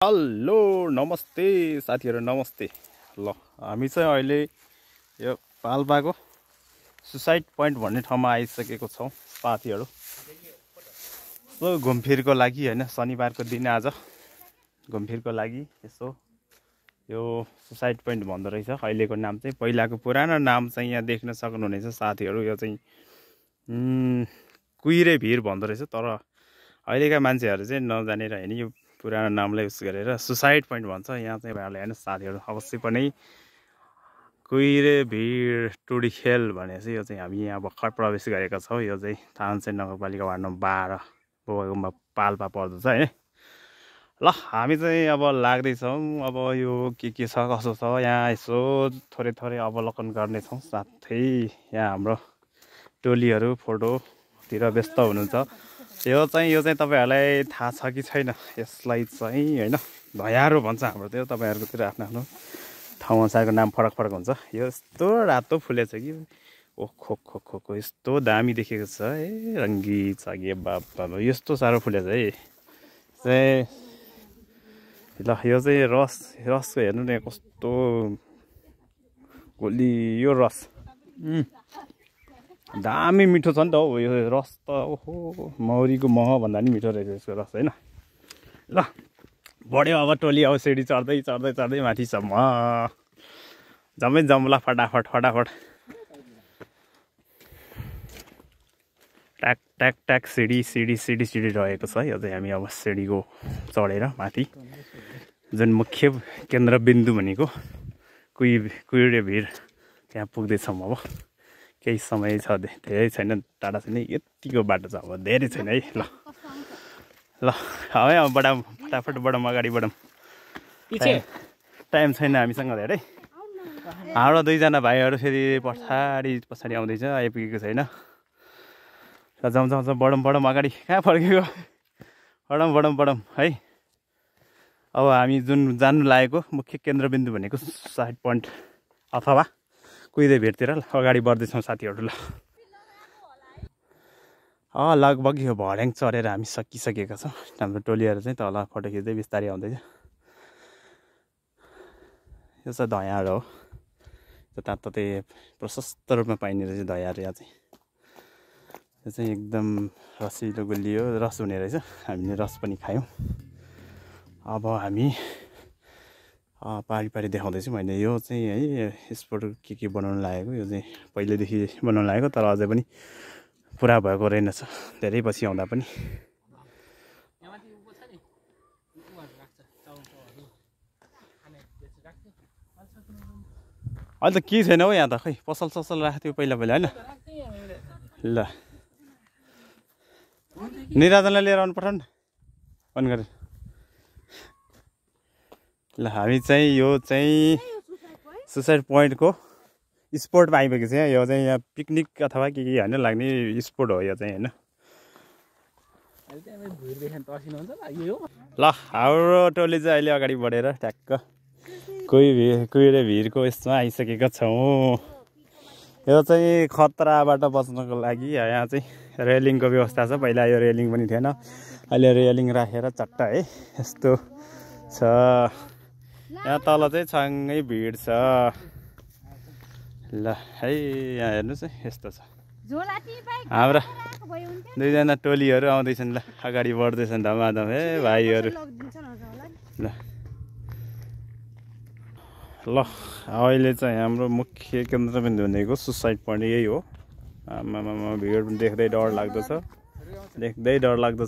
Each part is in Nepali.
हेलो नमस्ते साथीहरु नमस्ते। ल हामी चाहिँ अहिले यो पाल्पाको सुसाइड पोइन्ट भन्ने ठाउँमा आइसकेको छौं साथीहरु। सो घुमफिरको लागि हैन, शनिबारको दिन आज घुमफिरको लागि यसो यो सुसाइड पोइन्ट भन्दो रहेछ अहिलेको नाम चाहिँ। पहिलाको पुरानो नाम चाहिँ यहाँ देख्न सक्नुहुनेछ साथीहरु, यो चाहिँ कुइरे भिर भन्दो रहेछ। तर अहिलेका मान्छेहरु चाहिँ नजानेर हैन यो पुरानो नामलाई युज गरेर सुसाइड पोइन्ट भन्छ। यहाँ चाहिँ भाइहरुले हैन साथीहरु अवश्य पनि कुइरे भिर टुडी खेल भनेपछि यो चाहिँ हामी यहाँ भर्खर प्रवेश गरेका छौं। यो चाहिँ थानचेन नगरपालिका वार्ड नम्बर 12 बोगागुम्बा पाल्पा पर्दछ है। ल हामी चाहिँ अब लाग्दै छौं। अब यो के छ कसो छ यहाँ यसो थोरै थोरै अवलोकन गर्ने छौं। साथै यहाँ हाम्रो टोलीहरु फोटोतिर व्यस्त हुनुहुन्छ। यो चाहिँ तपाईहरुलाई थाहा छ कि छैन, यसलाई चाहिँ हैन धयारो भन्छ हाम्रो। त्यो तपाईहरुकोतिर आफ्नो आफ्नो ठाउँ अनुसारको नाम फरक फरक हुन्छ। यो यस्तो रातो फुलेछ कि ओखो खो खो खो यस्तो दामी देखेको छ ए, रङ्गी छ कि बाबा यस्तो साह्रो फुलेछ है। चाहिँ ल यो चाहिँ रसको हेर्नु न कस्तो गोलियो रस, दामी मिठो छ नि त हौ यो रस त। ओहो मौरीको मह भन्दा नि मिठो रहेछ यसको रस हैन। ल बढ्यो अब टोली, अब सिडी चढ्दै चढ्दै चढ्दै माथिसम्म जम्मै जम्ला फटाफट ट्याक ट्याक ट्याक सिडी रहेको छ। यो चाहिँ हामी अब सिडीको चढेर माथि जुन मुख्य केन्द्रबिन्दु भनेको कुइरे भिर त्यहाँ पुग्दैछौँ। अब केही समय छ, धेरै छैन, टाढा छैन, यतिको बाटो छ, अब धेरै छैन है। ल अब बढाउँ फटाफट बढाउँ, अगाडि बढाउँ, टाइम छैन हामीसँग धेरै। हाम्रो दुईजना भाइहरू फेरि पछाडि आउँदैछ, आइपुगेको छैन। जाउँ बढौँ अगाडि, कहाँ फर्केको, बढौँ है। अब हामी जुन जानु लागेको मुख्य केन्द्रबिन्दु भनेको सुसाइड पोइन्ट अथवा कुइरे भिरतिर अगाडि बढ्दैछौँ साथीहरु। ल लगभग यो भर्याङ चढेर हामी सकिसकेका छौँ। हाम्रो टोलीहरू चाहिँ तल फोटो खिच्दै बिस्तारै आउँदैछ। यो चाहिँ धयारो हो, जताततै प्रशस्त रूपमा पाइने रहेछ धयारो। यहाँ चाहिँ यो चाहिँ एकदम रसिलो गुलियो रस हुने रहेछ। हामीले रस पनि खायौँ। अब हामी पारी देखाउँदैछु मैले। यो चाहिँ है स्पोर्ट के बनाउन लागेको, यो चाहिँ पहिलेदेखि बनाउन लागेको, तर अझै पनि पुरा भएको रहेनछ धेरै पछि आउँदा पनि। अहिले त के छैन हौ यहाँ त, खै पसल राख्थ्यो पहिला होइन। ल निराजनलाई लिएर आउनु पठाउनु फोन गरेर। ल हामी चाहिँ यो चाहिँ सुसाइड पोइन्टको स्पोर्टमा आइपुगेको छ। यो चाहिँ यहाँ पिकनिक अथवा के हैन लाग्ने स्पोर्ट हो यो चाहिँ हैन। ल हाम्रो टोली चाहिँ अहिले अगाडि बढेर ट्याक्क कुइरे भिरको यसमा आइसकेका छौँ। यो चाहिँ खतराबाट बच्नको लागि यहाँ चाहिँ रेलिङको व्यवस्था छ। पहिला यो रेलिङ पनि थिएन, अहिले रेलिङ राखेर चट्ट है यस्तो छ। यहाँ तल चाहिँ छाङ्गै भिड छ। ल है यहाँ हेर्नुहोस् है यस्तो छ। हाम्रा दुईजना टोलीहरू आउँदैछन्। ल अगाडि बढ्दैछन् धमाधम है भाइहरू। ल अहिले चाहिँ हाम्रो मुख्य केन्द्रबिन्दु भनेको सुसाइड पोइन्ट यही हो। आमामा भिड पनि देख्दै डर लाग्दो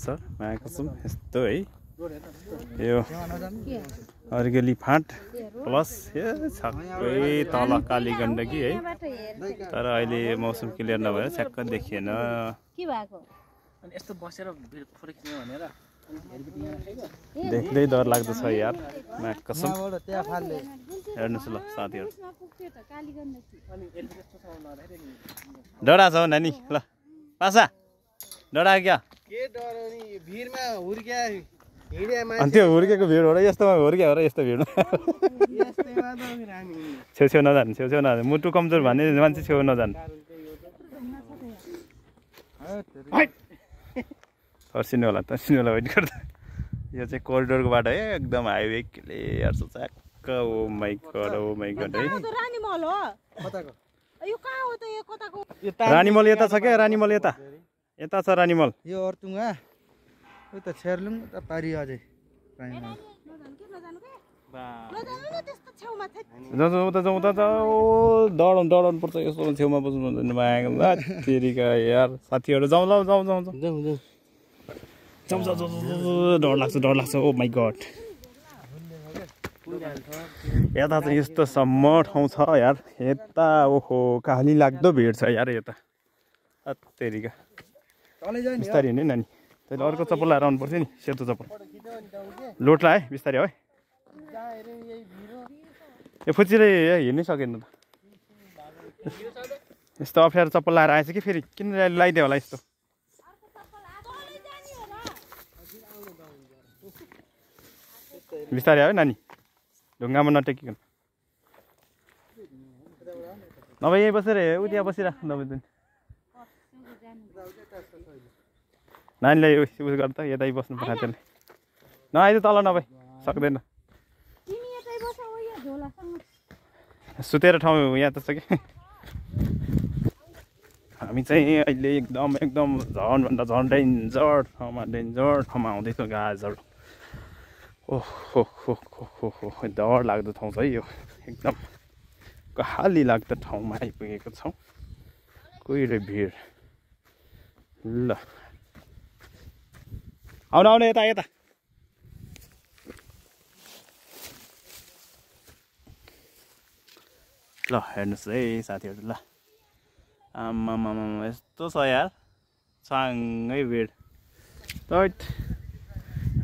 छ, कसम यस्तो है। यो अर्गेली फाँट प्लस छक्कै तल काली गण्डकी है। तर अहिले मौसम क्लियर नभएर छक्क देखिएन। देख्दै डर लाग्दो छ यार, कसम। हेर्नुहोस् ल साथीहरू, डरा छ हौ नानी। ल पासा डरा क्या? अनि त्यो हुर्केको भिड हो र यस्तोमा हुर्क्या हो र यस्तो भिड छेउ नजानु, मुटु कमजोर भन्ने मान्छे छेउ नजानु। तर्सिनु होला वेट गर्दा। यो चाहिँ कोरिडोरको बाटो है एकदम हाइवे क्लियर छ च्याक्क ओ माइ गड है रानीमल हो कताको यो कहाँ हो त यो कताको रानीमल यता छ क्या रानीमल यता छ रानीमल यो अर्तुङा उता छेर्लुङ उता पारी अझै रानीमल उता डराउनु पर्छ यस्तो छेउमा बस्नु तेरिका यार साथीहरू जाउँ डर लाग्छ ओ माइ गड यता चाहिँ यस्तो सम्म ठाउँ छ यार यता ओहो काली लाग्दो भिड छ यार यता तेरिका बिस्तारै हिँड्ने नानी तैँले अर्को चप्पल लाएर आउनु पर्थ्यो नि सेतो चप्पल लोट ला है बिस्तारै है यो फुच्चीले हिँड्नै सकेन त यस्तो अप्ठ्यारो चप्पल लाएर आएछ कि फेरि किन लगाइदियो होला यस्तो बिस्तारै है नानी ढुङ्गामा नटेकिकन नभए यहीँ बसेर उता बसिराख नभए नानीलाई उयो गर त यतै बस्नु पर्छ त्यसले नआइज तल नभए सक्दैन सुतेर ठाउँ यहाँ त छ कि हामी चाहिँ अहिले एकदम झनभन्दा झन डेन्जर ठाउँमा आउँदैछौँ गाजर ओहो हो डर लाग्दो ठाउँ छ है यो एकदम खाली लाग्दो ठाउँमा आइपुगेको छौँ कोही भिड ल आउनु यता ल हेर्नुहोस् है साथीहरू ल आम्मामा यस्तो छ यार छाङ्गै भिड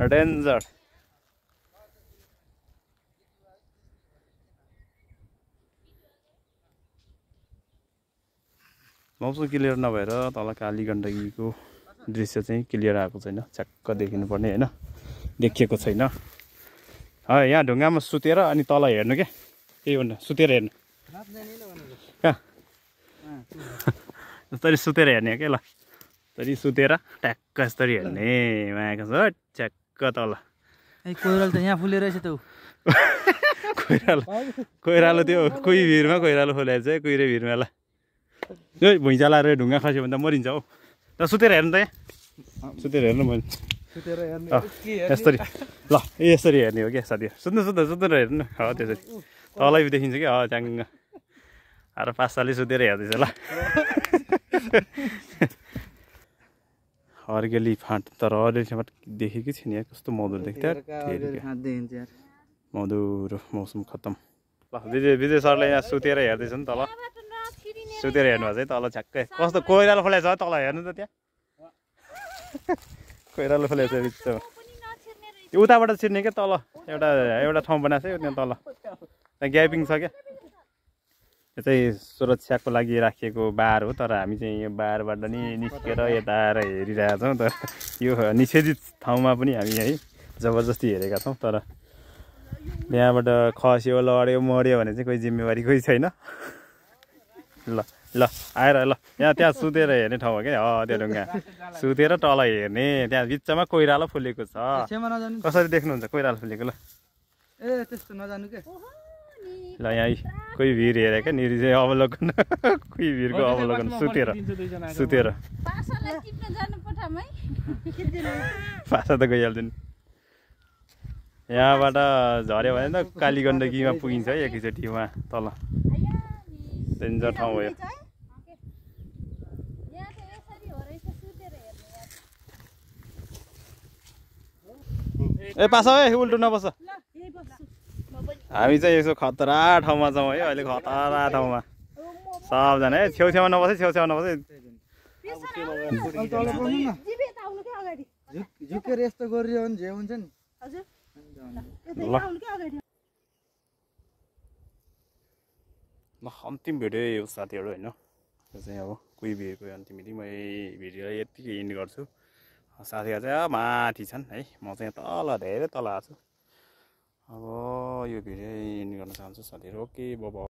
डेन्जर मौसम क्लियर नभएर तल काली गण्डकीको दृश्य चाहिँ क्लियर आएको छैन छ्याक्क देखिनुपर्ने होइन देखिएको छैन यहाँ ढुङ्गामा सुतेर अनि तल हेर्नु क्या त्यही भन्नु सुतेर हेर्नु कहाँ यसरी सुतेर हेर्ने क्या ल यसरी सुतेर ट्याक्क यसरी हेर्ने मायाको छ छ्याक्क तल कोइरालो त यहाँ फुलेर रहेछ त कोइरालो त्यो कोही भिरमा कोइरालो फुलेर चाहिँ कुहिरे भिरमा ल ए भुइँचा लाएर ढुङ्गा खस्यो भने त मरिन्छ हौ त सुतेर हेर्नु त यहाँ सुतेर हेर्नु मैले यसरी ल यसरी हेर्ने हो क्या साथीहरू सुत्नु हेर्नु हो त्यसरी तलै देखिन्छ क्या च्याङ्ग अरू 5 सालले सुतेर हेर्दैछ ल अर्गेली फाँट तर अर्गेली फाँट देखेकै छैन यार कस्तो मधुर देख्थ्यो मधुर मौसम खत्तम ल विजय सरले यहाँ सुतेर हेर्दैछ नि तल सुतेर हेर्नु चाहिँ तल छ्याक्कै कस्तो कोइरालो खोलेको छ तल हेर्नु त त्यहाँ कोइरालो खोलेको छ बिचमा त्यो उताबाट छिर्ने क्या तल एउटा ठाउँ बनाएको छ त्यहाँ तल त्यहाँ ग्यापिङ छ क्या यो चाहिँ सुरक्षाको लागि राखिएको बार हो तर हामी चाहिँ यो बारबाट नि निस्केर यता आएर हेरिरहेका छौँ तर यो निषेधित ठाउँमा पनि हामी है जबरजस्ती हेरेका छौँ तर यहाँबाट खस्यो लड्यो मऱ्यो भने चाहिँ कोही जिम्मेवारी कोही छैन ल आएर ल त्यहाँ सुतेर हेर्ने ठाउँ हो क्या त्यो ढुङ्गा सुतेर तल हेर्ने त्यहाँ बिचमा कोइरालो फुलेको छ कसरी देख्नुहुन्छ कोइरालो फुलेको ल ए त्यस्तो नजानु के ल यहाँ कोही भिड हेरे क्या निरी चाहिँ अवलोकन कोही भिडको अवलोकन सुतेर पासा त गइहाल्छ नि यहाँबाट झऱ्यो भने त काली गण्डकीमा पुगिन्छ है एकैचोटि उहाँ तल डेन्जर ठाउँ हो यो ए पासा है उल्टो नबस हामी चाहिँ यसो खतरा ठाउँमा छौँ है अहिले खतरा ठाउँमा सबजना है छेउछेउमा नबसे झुकेर यस्तो गरियो भने जे हुन्छ नि ल अन्तिम भिडियो यो साथीहरू होइन यो चाहिँ अब कोही भिडियोको अन्तिम भिडियो म भिडियोलाई यत्तिकै इन्ड गर्छु साथीहरू चाहिँ माथि छन् है म चाहिँ तल धेरै तल आएको छु अब यो भिडियो इन्ड गर्न चाहन्छु साथीहरू ओके बाइ